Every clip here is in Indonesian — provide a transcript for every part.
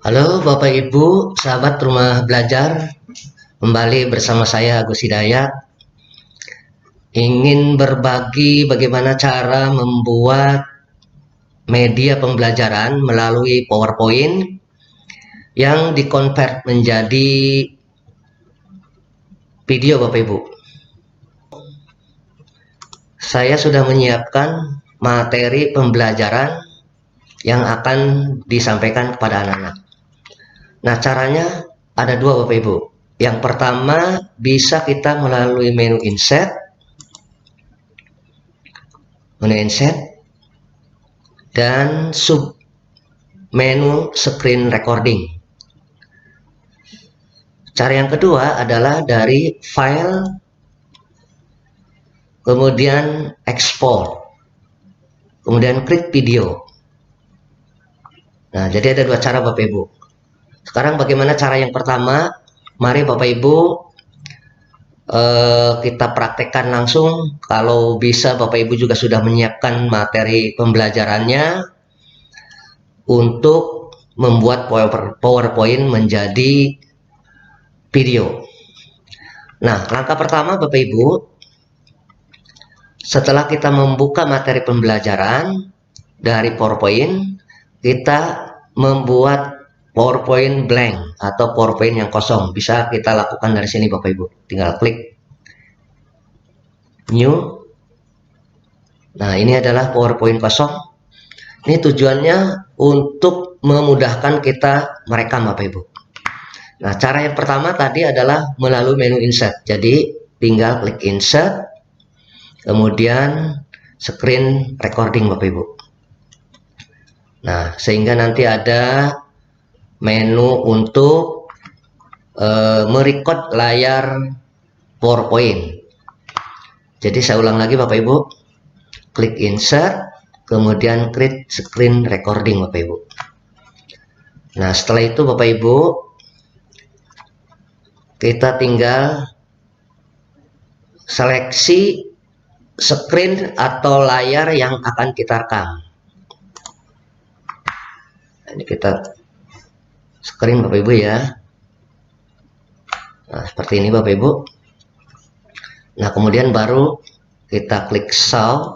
Halo Bapak Ibu, sahabat rumah belajar, kembali bersama saya Agus Hidayat. Ingin berbagi bagaimana cara membuat media pembelajaran melalui PowerPoint yang dikonvert menjadi video Bapak Ibu. Saya sudah menyiapkan materi pembelajaran yang akan disampaikan kepada anak-anak. Nah, caranya ada dua Bapak Ibu. Yang pertama, bisa kita melalui menu insert dan sub menu screen recording. Cara yang kedua adalah dari file, kemudian export, kemudian klik video. Nah, jadi ada dua cara Bapak Ibu. Sekarang bagaimana cara yang pertama? Mari Bapak Ibu kita praktekkan langsung. Kalau bisa Bapak Ibu juga sudah menyiapkan materi pembelajarannya untuk membuat PowerPoint menjadi video. Nah, langkah pertama Bapak Ibu, setelah kita membuka materi pembelajaran dari PowerPoint, kita membuat PowerPoint blank atau PowerPoint yang kosong. Bisa kita lakukan dari sini Bapak Ibu. Tinggal klik New. Nah, ini adalah PowerPoint kosong. Ini tujuannya untuk memudahkan kita merekam Bapak Ibu. Nah, cara yang pertama tadi adalah melalui menu insert. Jadi, tinggal klik insert, kemudian screen recording Bapak Ibu. Nah, sehingga nanti ada menu untuk merecord layar PowerPoint. Jadi saya ulang lagi Bapak Ibu, klik insert, kemudian create screen recording Bapak Ibu. Nah, setelah itu Bapak Ibu, kita tinggal seleksi screen atau layar yang akan kita rekam. Ini kita screen Bapak Ibu ya. Nah, seperti ini Bapak Ibu. Nah, kemudian baru kita klik show,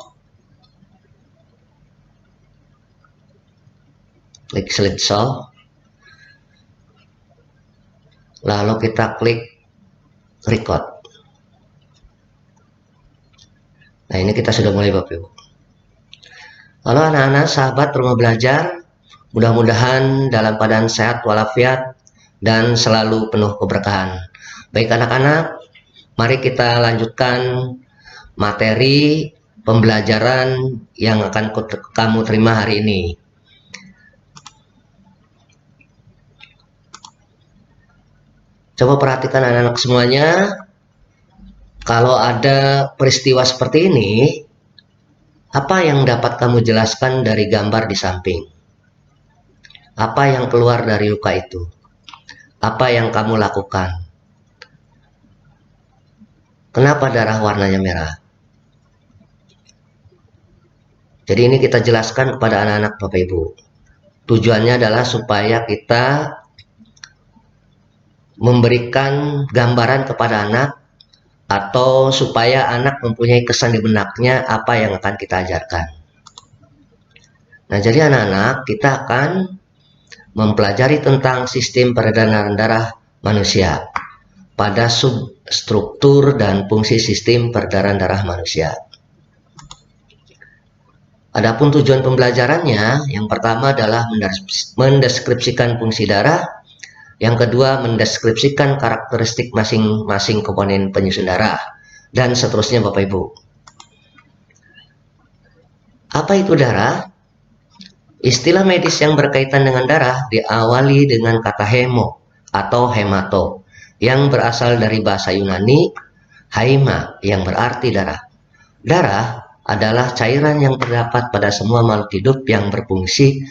klik slideshow, lalu kita klik record. Nah, ini kita sudah mulai Bapak Ibu. Lalu anak-anak sahabat rumah belajar, mudah-mudahan dalam keadaan sehat walafiat dan selalu penuh keberkahan. Baik anak-anak, mari kita lanjutkan materi pembelajaran yang akan kamu terima hari ini. Coba perhatikan anak-anak semuanya. Kalau ada peristiwa seperti ini, apa yang dapat kamu jelaskan dari gambar di samping? Apa yang keluar dari luka itu? Apa yang kamu lakukan? Kenapa darah warnanya merah? Jadi ini kita jelaskan kepada anak-anak Bapak Ibu. Tujuannya adalah supaya kita memberikan gambaran kepada anak, atau supaya anak mempunyai kesan di benaknya apa yang akan kita ajarkan. Nah, jadi anak-anak, kita akan mempelajari tentang sistem peredaran darah manusia pada substruktur dan fungsi sistem peredaran darah manusia. Adapun tujuan pembelajarannya, yang pertama adalah mendeskripsikan fungsi darah, yang kedua mendeskripsikan karakteristik masing-masing komponen penyusun darah, dan seterusnya Bapak Ibu. Apa itu darah? Istilah medis yang berkaitan dengan darah diawali dengan kata hemo atau hemato, yang berasal dari bahasa Yunani haima, yang berarti darah. Darah adalah cairan yang terdapat pada semua makhluk hidup yang berfungsi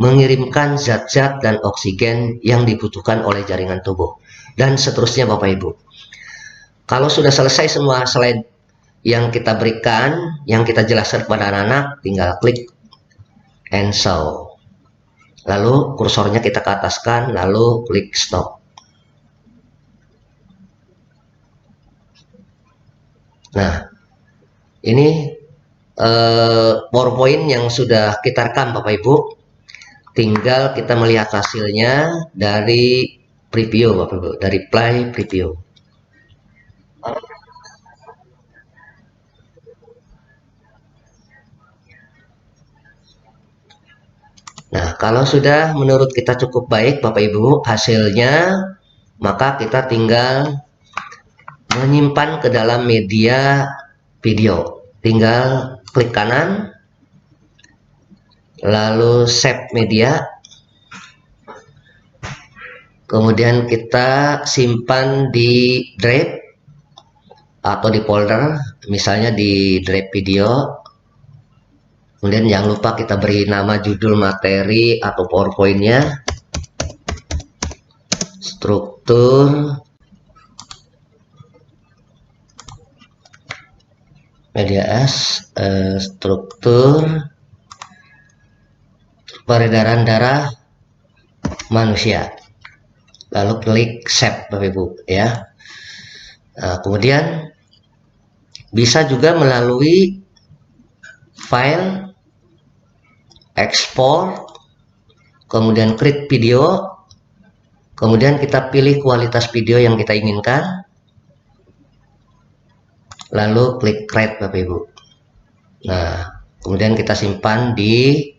mengirimkan zat-zat dan oksigen yang dibutuhkan oleh jaringan tubuh, dan seterusnya Bapak Ibu. Kalau sudah selesai semua slide yang kita berikan, yang kita jelaskan kepada anak-anak, tinggal klik and show. lalu kursornya kita ke ataskan, lalu klik stop. Nah, ini PowerPoint yang sudah kita rekam Bapak Ibu. Tinggal kita melihat hasilnya dari preview Bapak Ibu, dari play preview. Nah, kalau sudah menurut kita cukup baik Bapak Ibu hasilnya, maka kita tinggal menyimpan ke dalam media video. Tinggal klik kanan, lalu save media, kemudian kita simpan di drive atau di folder, misalnya di drive video. Kemudian jangan lupa kita beri nama judul materi atau PowerPoint-nya, struktur media S, struktur peredaran darah manusia, lalu klik save Bapak Ibu ya. Nah, kemudian bisa juga melalui file, ekspor, kemudian create video, kemudian kita pilih kualitas video yang kita inginkan, lalu klik create Bapak Ibu. Nah, kemudian kita simpan di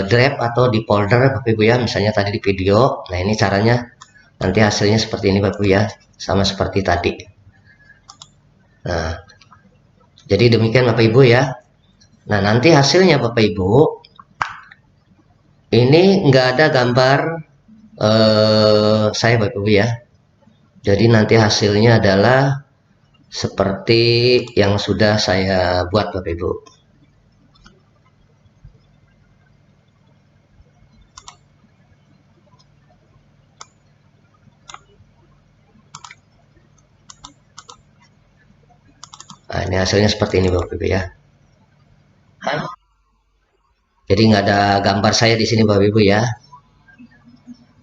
drive atau di folder Bapak Ibu ya, misalnya tadi di video. Nah, ini caranya, nanti hasilnya seperti ini Bapak Ibu ya, sama seperti tadi. Nah, jadi demikian Bapak Ibu ya. Nah, nanti hasilnya Bapak Ibu, ini nggak ada gambar saya Bapak Ibu ya. Jadi nanti hasilnya adalah seperti yang sudah saya buat Bapak Ibu. Nah, ini hasilnya seperti ini Bapak Ibu ya. Jadi nggak ada gambar saya di sini Bapak Ibu ya.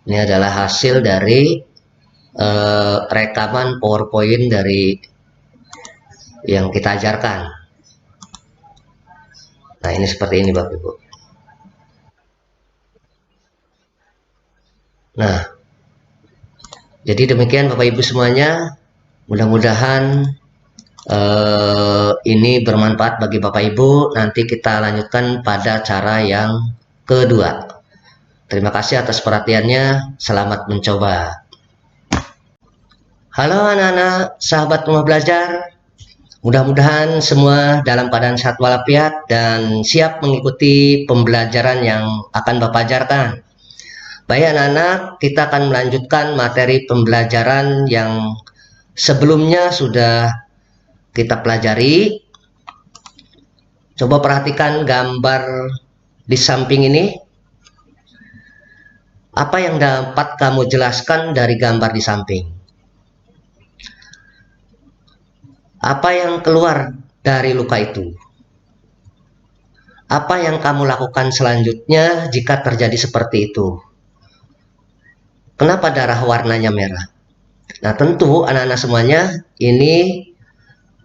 Ini adalah hasil dari rekaman PowerPoint dari yang kita ajarkan. Nah, ini seperti ini Bapak Ibu. Nah, jadi demikian Bapak Ibu semuanya. Mudah-mudahan ini bermanfaat bagi Bapak Ibu. Nanti kita lanjutkan pada cara yang kedua. Terima kasih atas perhatiannya. Selamat mencoba. Halo anak-anak, sahabat rumah belajar. Mudah-mudahan semua dalam keadaan sehat walafiat dan siap mengikuti pembelajaran yang akan Bapak ajarkan. Baik anak-anak, kita akan melanjutkan materi pembelajaran yang sebelumnya sudah kita pelajari. Coba perhatikan gambar di samping ini. Apa yang dapat kamu jelaskan dari gambar di samping? Apa yang keluar dari luka itu? Apa yang kamu lakukan selanjutnya jika terjadi seperti itu? Kenapa darah warnanya merah? Nah, tentu anak-anak semuanya ini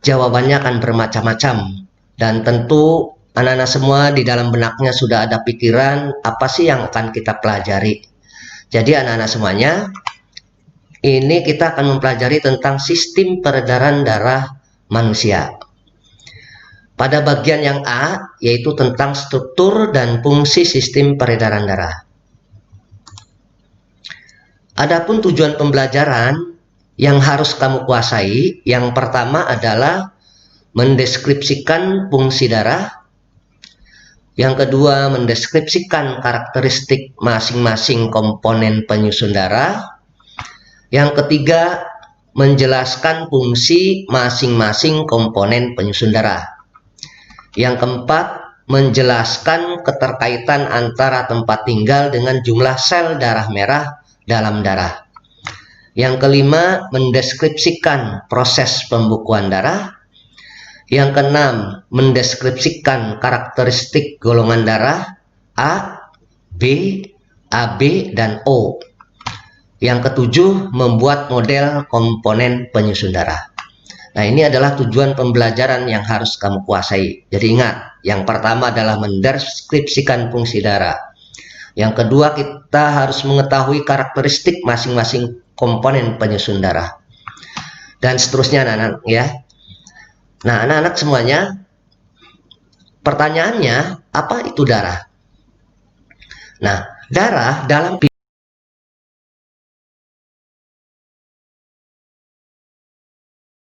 jawabannya akan bermacam-macam. Dan tentu anak-anak semua di dalam benaknya sudah ada pikiran apa sih yang akan kita pelajari. Jadi anak-anak semuanya, ini kita akan mempelajari tentang sistem peredaran darah manusia. Pada bagian yang A, yaitu tentang struktur dan fungsi sistem peredaran darah. Adapun tujuan pembelajaran yang harus kamu kuasai, yang pertama adalah mendeskripsikan fungsi darah. Yang kedua, mendeskripsikan karakteristik masing-masing komponen penyusun darah. Yang ketiga, menjelaskan fungsi masing-masing komponen penyusun darah. Yang keempat, menjelaskan keterkaitan antara tempat tinggal dengan jumlah sel darah merah dalam darah. Yang kelima, mendeskripsikan proses pembukuan darah. Yang keenam, mendeskripsikan karakteristik golongan darah A. B, AB, dan O. Yang ketujuh, membuat model komponen penyusun darah. Nah, ini adalah tujuan pembelajaran yang harus kamu kuasai. Jadi ingat, yang pertama adalah mendeskripsikan fungsi darah. Yang kedua, kita harus mengetahui karakteristik masing-masing komponen penyusun darah. Dan seterusnya anak-anak ya. Nah, anak-anak semuanya, pertanyaannya, apa itu darah? Nah, darah dalam